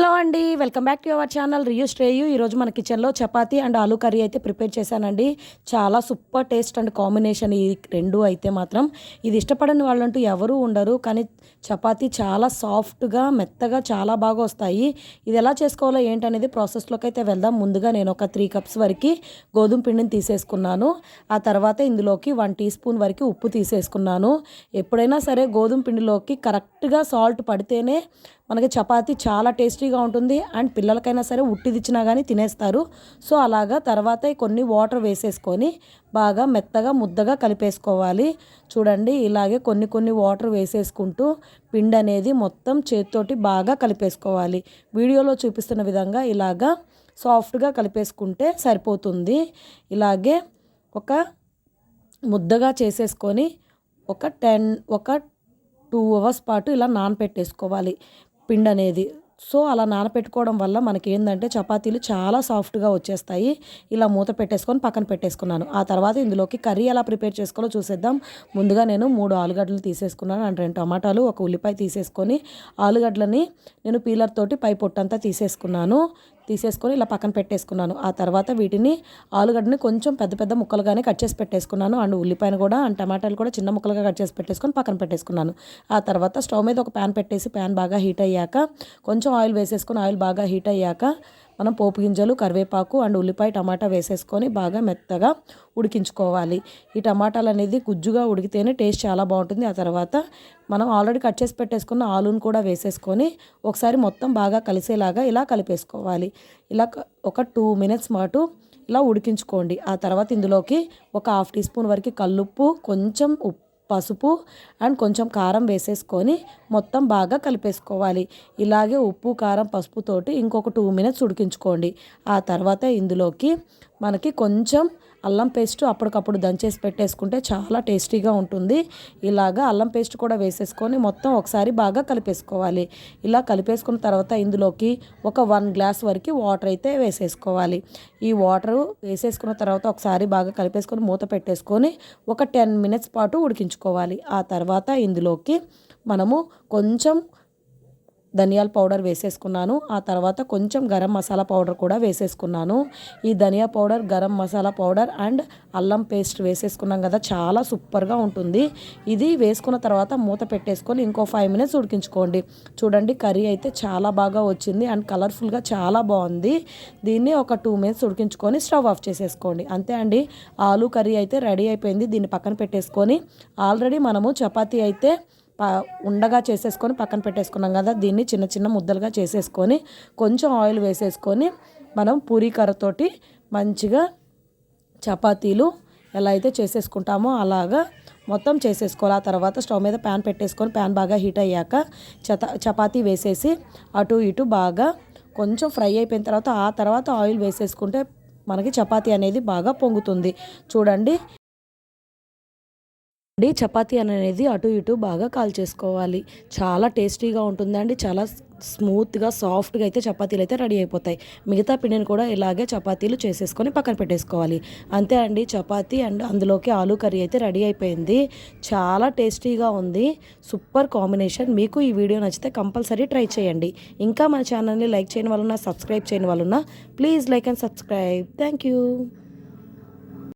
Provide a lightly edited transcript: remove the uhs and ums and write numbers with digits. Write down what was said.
Hello అండి, welcome back to our channel Riyu Shreyu. ఈరోజు మన కిచెన్లో చపాతీ అండ్ ఆలూ కర్రీ అయితే ప్రిపేర్ చేశానండి. చాలా సూపర్ టేస్ట్ అండ్ కాంబినేషన్ ఈ రెండు అయితే మాత్రం. ఇది ఇష్టపడని వాళ్ళంటూ ఎవరూ ఉండరు, కానీ చపాతీ చాలా సాఫ్ట్గా మెత్తగా చాలా బాగా వస్తాయి. ఇది ఎలా చేసుకోవాలో ఏంటనేది ప్రాసెస్లోకి అయితే వెళ్దాం. ముందుగా నేను ఒక 3 కప్స్ వరకు గోధుమ పిండిని తీసేసుకున్నాను. ఆ తర్వాత ఇందులోకి 1 టీ స్పూన్ వరకు ఉప్పు తీసేసుకున్నాను. ఎప్పుడైనా సరే గోధుమ పిండిలోకి కరెక్ట్గా సాల్ట్ పడితేనే మనకి చపాతీ చాలా టేస్టీగా ఉంటుంది. అండ్ పిల్లలకైనా సరే ఉట్టిదిచ్చినా కానీ తినేస్తారు. సో అలాగా తర్వాత కొన్ని వాటర్ వేసేసుకొని బాగా మెత్తగా ముద్దగా కలిపేసుకోవాలి. చూడండి, ఇలాగే కొన్ని వాటర్ వేసేసుకుంటూ పిండి అనేది మొత్తం చేతితోటి బాగా కలిపేసుకోవాలి. వీడియోలో చూపిస్తున్న విధంగా ఇలాగా సాఫ్ట్గా కలిపేసుకుంటే సరిపోతుంది. ఇలాగే ఒక ముద్దగా చేసేసుకొని ఒక 2 అవర్స్ పాటు ఇలా నానపెట్టేసుకోవాలి పిండి అనేది. సో అలా నానపెట్టుకోవడం వల్ల మనకి ఏంటంటే చపాతీలు చాలా సాఫ్ట్గా వచ్చేస్తాయి. ఇలా మూత పెట్టేసుకొని పక్కన పెట్టేసుకున్నాను. ఆ తర్వాత ఇందులోకి కర్రీ ఎలా ప్రిపేర్ చేసుకోవాలో చూసేద్దాం. ముందుగా నేను 3 ఆలుగడ్డలు తీసేసుకున్నాను అండ్ 2 టమాటాలు, ఒక ఉల్లిపాయ తీసేసుకొని ఆలుగడ్డలని నేను పీలర్ తోటి పై పొట్టంతా తీసేసుకొని ఇలా పక్కన పెట్టేసుకున్నాను. ఆ తర్వాత వీటిని ఆలుగడ్డని కొంచెం పెద్ద ముక్కలుగానే కట్ చేసి పెట్టేసుకున్నాను. అండ్ ఉల్లిపాయను కూడా అండ్ టమాటాలు కూడా చిన్న ముక్కలుగా కట్ చేసి పెట్టేసుకొని పక్కన పెట్టేసుకున్నాను. ఆ తర్వాత స్టవ్ మీద ఒక ప్యాన్ పెట్టేసి ప్యాన్ బాగా హీట్ అయ్యాక కొంచెం ఆయిల్ వేసేసుకొని ఆయిల్ బాగా హీట్ అయ్యాక మనం పోపు గింజలు, కరివేపాకు అండ్ ఉల్లిపాయ, టమాటా వేసేసుకొని బాగా మెత్తగా ఉడికించుకోవాలి. ఈ టమాటాలు అనేది గుజ్జుగా ఉడికితేనే టేస్ట్ చాలా బాగుంటుంది. ఆ తర్వాత మనం ఆల్రెడీ కట్ చేసి పెట్టేసుకున్న ఆలూను కూడా వేసేసుకొని ఒకసారి మొత్తం బాగా కలిసేలాగా ఇలా కలిపేసుకోవాలి. ఇలా ఒక 2 మినిట్స్ పాటు ఇలా ఉడికించుకోండి. ఆ తర్వాత ఇందులోకి ఒక 1/2 టీ స్పూన్ వరకు కల్లుప్పు, కొంచెం పసుపు అండ్ కొంచెం కారం వేసేసుకొని మొత్తం బాగా కలిపేసుకోవాలి. ఇలాగే ఉప్పు, కారం, పసుపుతోటి ఇంకొక 2 మినిట్స్ ఉడికించుకోండి. ఆ తర్వాత ఇందులోకి మనకి కొంచెం అల్లం పేస్ట్ అప్పటికప్పుడు దంచేసి పెట్టేసుకుంటే చాలా టేస్టీగా ఉంటుంది. ఇలాగా అల్లం పేస్ట్ కూడా వేసేసుకొని మొత్తం ఒకసారి బాగా కలిపేసుకోవాలి. ఇలా కలిపేసుకున్న తర్వాత ఇందులోకి ఒక 1 గ్లాస్ వరకు వాటర్ అయితే వేసేసుకోవాలి. ఈ వాటరు వేసేసుకున్న తర్వాత ఒకసారి బాగా కలిపేసుకొని మూత పెట్టేసుకొని ఒక 10 మినిట్స్ పాటు ఉడికించుకోవాలి. ఆ తర్వాత ఇందులోకి మనము కొంచెం ధనియాల పౌడర్ వేసేసుకున్నాను. ఆ తర్వాత కొంచెం గరం మసాలా పౌడర్ కూడా వేసేసుకున్నాను. ఈ ధనియా powder, garam masala powder and అల్లం పేస్ట్ వేసేసుకున్నాం కదా, చాలా సూపర్గా ఉంటుంది. ఇది వేసుకున్న తర్వాత మూత పెట్టేసుకొని ఇంకో 5 మినిట్స్ ఉడికించుకోండి. చూడండి, కర్రీ అయితే చాలా బాగా వచ్చింది అండ్ కలర్ఫుల్గా చాలా బాగుంది. దీన్ని ఒక 2 మినిట్స్ ఉడికించుకొని స్టవ్ ఆఫ్ చేసేసుకోండి. అంతే అండి, ఆలూ కర్రీ అయితే రెడీ అయిపోయింది. దీన్ని పక్కన పెట్టేసుకొని ఆల్రెడీ మనము చపాతీ అయితే ఉండగా చేసేసుకొని పక్కన పెట్టేసుకున్నాం కదా, దీన్ని చిన్న ముద్దలుగా చేసేసుకొని కొంచెం ఆయిల్ వేసేసుకొని మనం పూరీ కర్రతోటి మంచిగా చపాతీలు ఎలా అయితే చేసేసుకుంటామో అలాగా మొత్తం చేసేసుకోవాలి. ఆ తర్వాత స్టవ్ మీద ప్యాన్ పెట్టేసుకొని ప్యాన్ బాగా హీట్ అయ్యాక చపాతీ వేసేసి అటు ఇటు బాగా కొంచెం ఫ్రై అయిపోయిన తర్వాత ఆ తర్వాత ఆయిల్ వేసేసుకుంటే మనకి చపాతీ అనేది బాగా పొంగుతుంది. చూడండి, చపాతీ అనేది అటు ఇటు బాగా కాల్చేసుకోవాలి. చాలా టేస్టీగా ఉంటుందండి. చాలా స్మూత్గా సాఫ్ట్గా అయితే చపాతీలు అయితే రెడీ అయిపోతాయి. మిగతా పిండిని కూడా ఇలాగే చపాతీలు చేసేసుకొని పక్కన పెట్టేసుకోవాలి. అంతే అండి, చపాతీ అండ్ అందులోకి ఆలూ కర్రీ అయితే రెడీ అయిపోయింది. చాలా టేస్టీగా ఉంది. Super combination. మీకు ఈ వీడియో నచ్చితే కంపల్సరీ ట్రై చేయండి. ఇంకా మన ఛానల్ని లైక్ చేయని వాళ్ళున్నా, సబ్స్క్రైబ్ చేయని వాళ్ళున్నా please like and subscribe. Thank you.